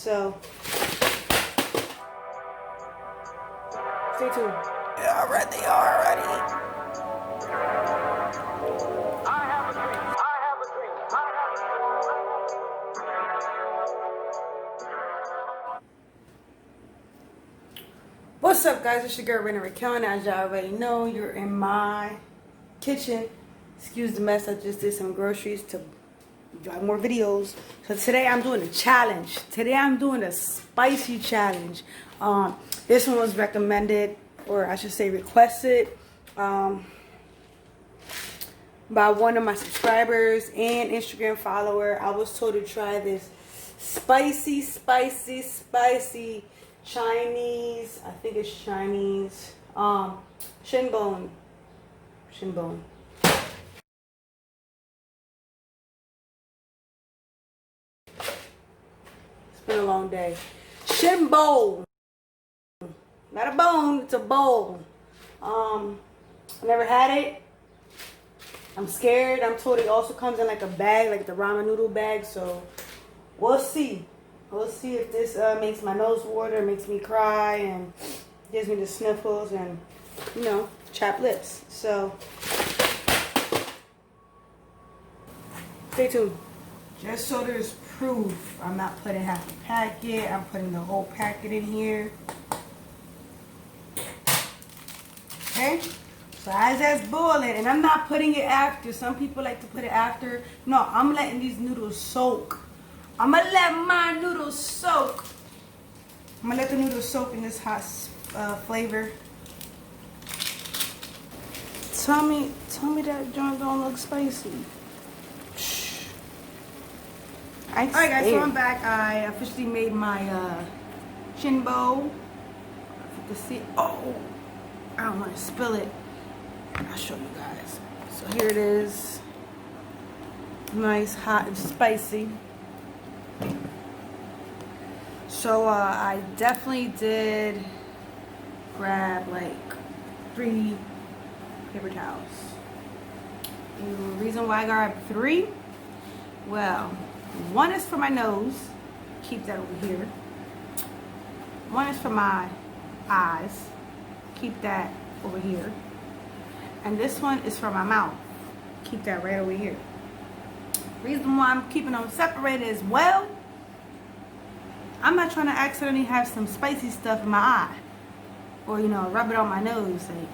So stay tuned. They are already. What's up, guys? It's your girl Reina Raquel, and as y'all already know, you're in my kitchen. Excuse the mess. I just did some groceries to drive more videos. So today I'm doing a challenge. Today I'm doing a spicy challenge. This one was recommended, or I should say requested, by one of my subscribers and Instagram follower. I was told to try this spicy Chinese, I think it's Chinese, shin bone. It's been a long day. Shin bowl. Not a bone, it's a bowl. I never had it. I'm scared. I'm told it also comes in like a bag, like the ramen noodle bag, so we'll see. We'll see if this makes my nose water, makes me cry, and gives me the sniffles and, you know, chapped lips. So, stay tuned. Just so there's proof, I'm not putting half a packet. I'm putting the whole packet in here. Okay? So as that's boiling, and I'm not putting it after. Some people like to put it after. No, I'm letting these noodles soak. I'm going to let my noodles soak. I'm going to let the noodles soak in this hot flavor. Tell me that joint don't look spicy. Alright guys, so I'm back. I officially made my chin bowl. If you can see, oh, I don't want to spill it. I'll show you guys. So here it is. Nice, hot, and spicy. So I definitely did grab like 3 paper towels. And the reason why I grabbed 3, well, one is for my nose, keep that over here. One is for my eyes, keep that over here. And this one is for my mouth, keep that right over here. Reason why I'm keeping them separated as well, I'm not trying to accidentally have some spicy stuff in my eye, or, you know, rub it on my nose. Like,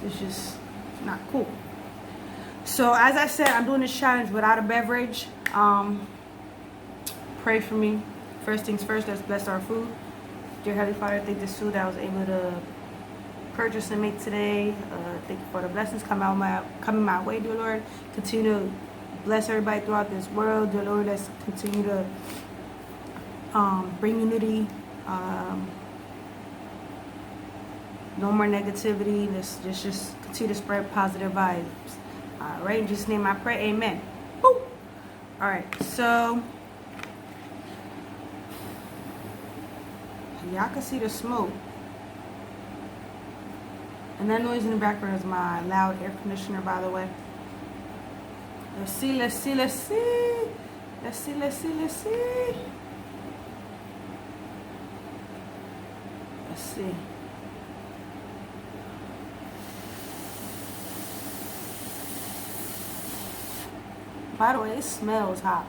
it's just not cool. So as I said, I'm doing this challenge without a beverage. Pray for me. First things first, let's bless our food. Dear Heavenly Father, thank this food that I was able to purchase and make today. Thank you for the blessings coming my way, dear Lord. Continue to bless everybody throughout this world, dear Lord. Let's continue to bring unity. No more negativity. Let's just continue to spread positive vibes. Right, in Jesus' name I pray, amen. Woo! Alright, so y'all can see the smoke. And that noise in the background is my loud air conditioner, by the way. Let's see. Let's see. By the way, it smells hot.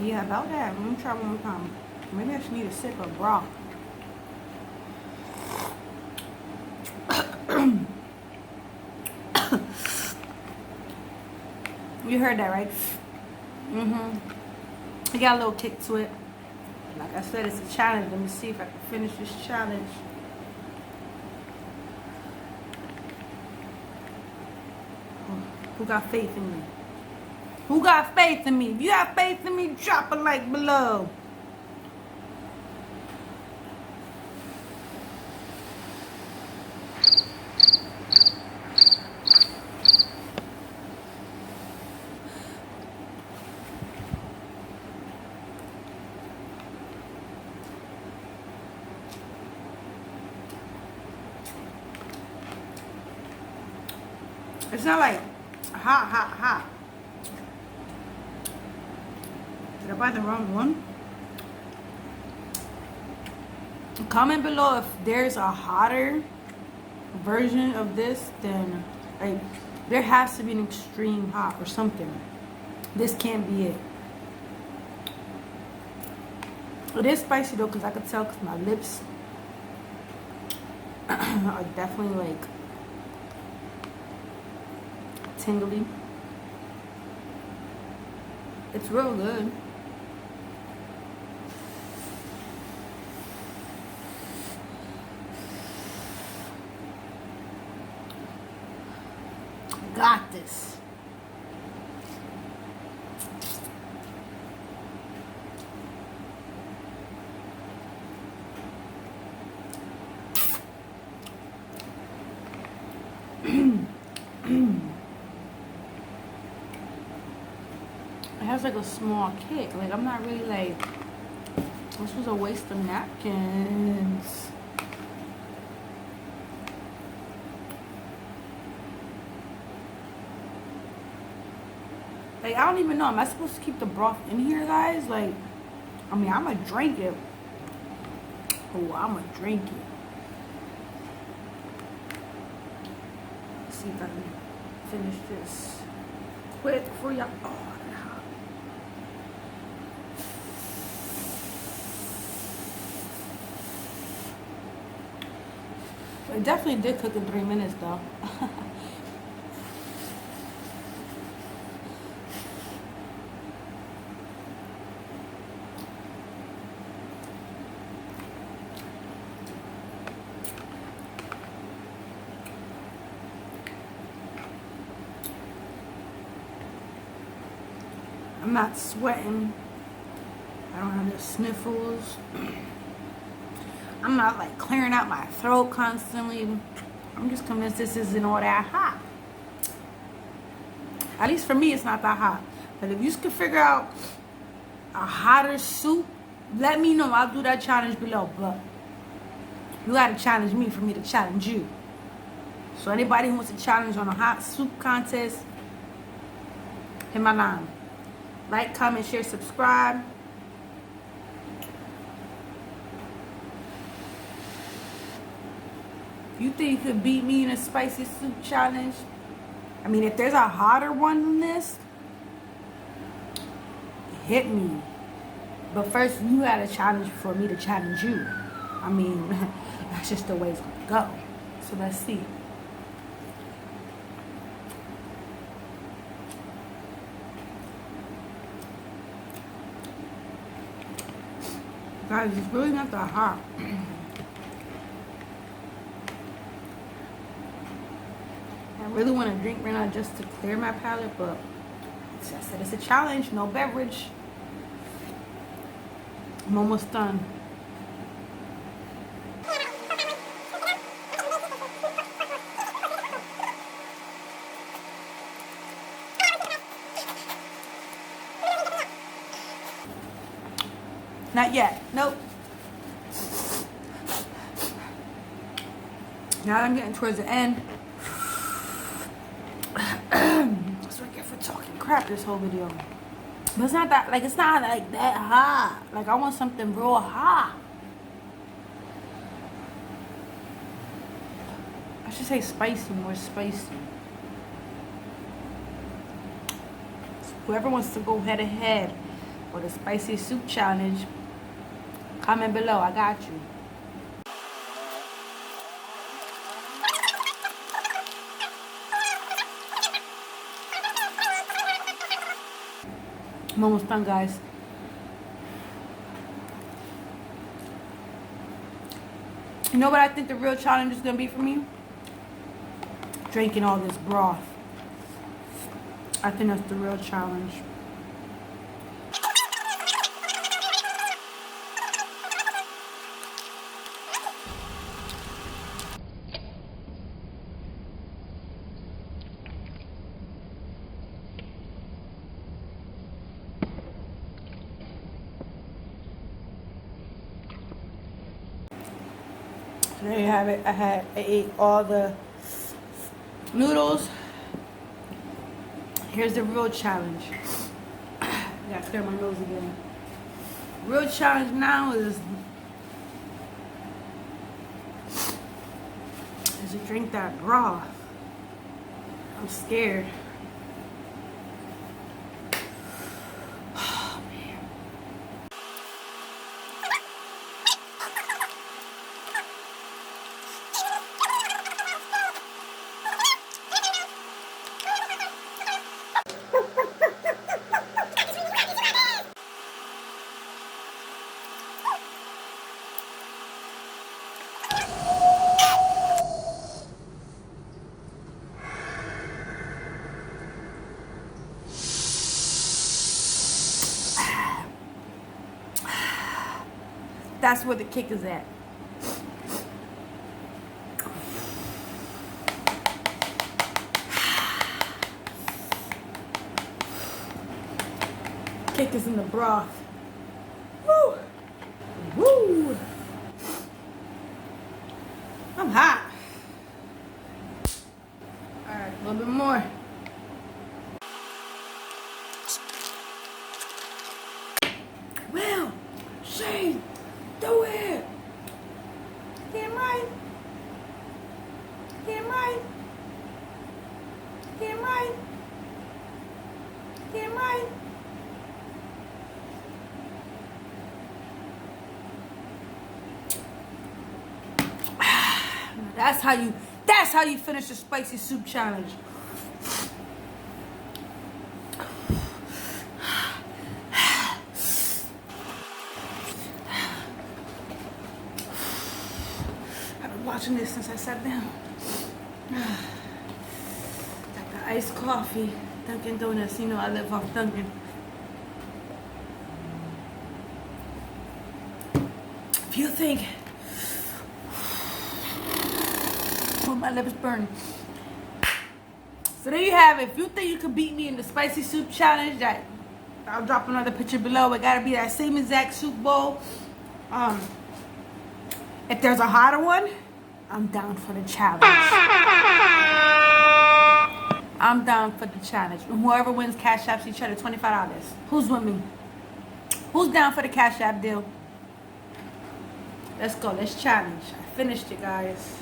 Yeah, about that. Let me try one more time. Maybe I should need a sip of broth. You heard that, right? It got a little kick to it. Like I said, it's a challenge. Let me see if I can finish this challenge. Who got faith in me? Who got faith in me? If you have faith in me, drop a like below. It's not like hot, hot, hot. Did I buy the wrong one? Comment below if there's a hotter version of this. Then like there has to be an extreme hot or something. This can't be it. It is spicy though, because I could tell because my lips are definitely like tingly. It's real good. Got this. It has like a small kick. Like I'm not really like, this was a waste of napkins. Like I don't even know. Am I supposed to keep the broth in here, guys? Like, I mean, I'm gonna drink it. Oh, I'm gonna drink it. Let's see if I can finish this quick for y'all. Oh, it definitely did cook in 3 minutes though. I'm not sweating. I don't have the sniffles. I'm not like clearing out my throat constantly. I'm just convinced this isn't all that hot. At least for me, it's not that hot. But if you can figure out a hotter soup, let me know. I'll do that challenge below. But you gotta challenge me for me to challenge you. So anybody who wants to challenge on a hot soup contest, hit my line. Like, comment, share, subscribe. You think you could beat me in a spicy soup challenge? I mean, if there's a hotter one than this, hit me. But first, you had a challenge for me to challenge you. I mean, that's just the way it's gonna go. So let's see. Guys, it's really not that hot. I really want to drink right now just to clear my palate, but I said it's a challenge, no beverage. I'm almost done. Not yet. Nope. Now that I'm getting towards the end. That's what I get for talking crap this whole video. But it's not that, like, it's not like that hot. Like, I want something real hot. I should say spicy, more spicy. So whoever wants to go head to head with a spicy soup challenge, comment below. I got you. I'm almost done, guys. You know what I think the real challenge is going to be for me? Drinking all this broth. I think that's the real challenge. There you have it. I ate all the noodles here's the real challenge. I gotta clear my nose again. Real challenge now is to drink that broth. I'm scared. Oh, man. That's where the kick is at. Kick is in the broth. Woo! Woo! I'm hot. Alright, a little bit more. Well, Shane, do it. Damn right. Damn right. Damn right. Damn right. That's how you finish the spicy soup challenge. I've been watching this since I sat down. Got the iced coffee, Dunkin' Donuts. You know I live off Dunkin'. If you think my lips burn. So there you have it. If you think you can beat me in the spicy soup challenge, that I'll drop another picture below. It gotta be that same exact soup bowl. If there's a hotter one, I'm down for the challenge. I'm down for the challenge. And whoever wins Cash Apps each other $25. Who's with me? Who's down for the Cash App deal? Let's go. Let's challenge. I finished it, guys.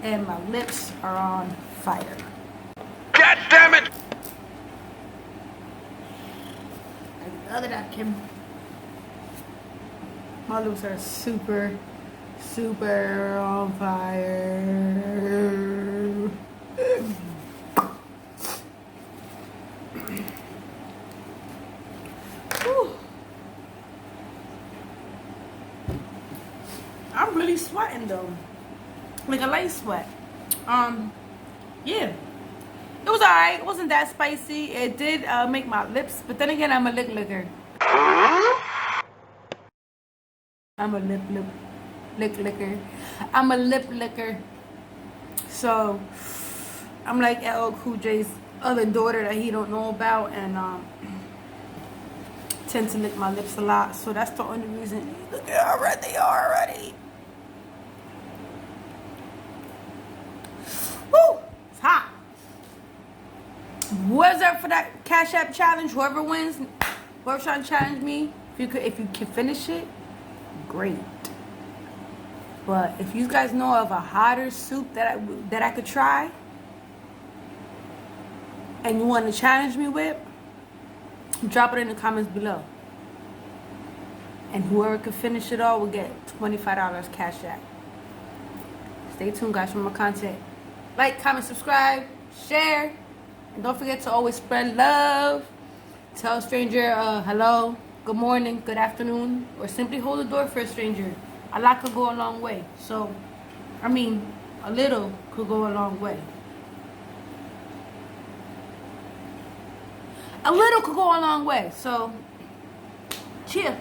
And my lips are on fire. God damn it! Like the other napkin. My lips are super, super on fire. Whew. I'm really sweating though. Like a light sweat. Yeah. It was alright. It wasn't that spicy. It did make my lips, but then again, I'm a lip licker. I'm a lip licker. I'm a lip licker. So I'm like LL Cool J's other daughter that he don't know about, and tend to lick my lips a lot. So that's the only reason. They're already. Woo! It's hot. Whoever's up for that Cash App challenge, whoever wins, whoever's trying to challenge me, if you can finish it, great. But if you guys know of a hotter soup that I could try, and you want to challenge me with, drop it in the comments below. And whoever can finish it all will get $25 Cash App. Stay tuned, guys, for more content. Like, comment, subscribe, share. And don't forget to always spread love. Tell a stranger hello, good morning, good afternoon, or simply hold the door for a stranger. A lot could go a long way. So, a little could go a long way. A little could go a long way. So, cheer.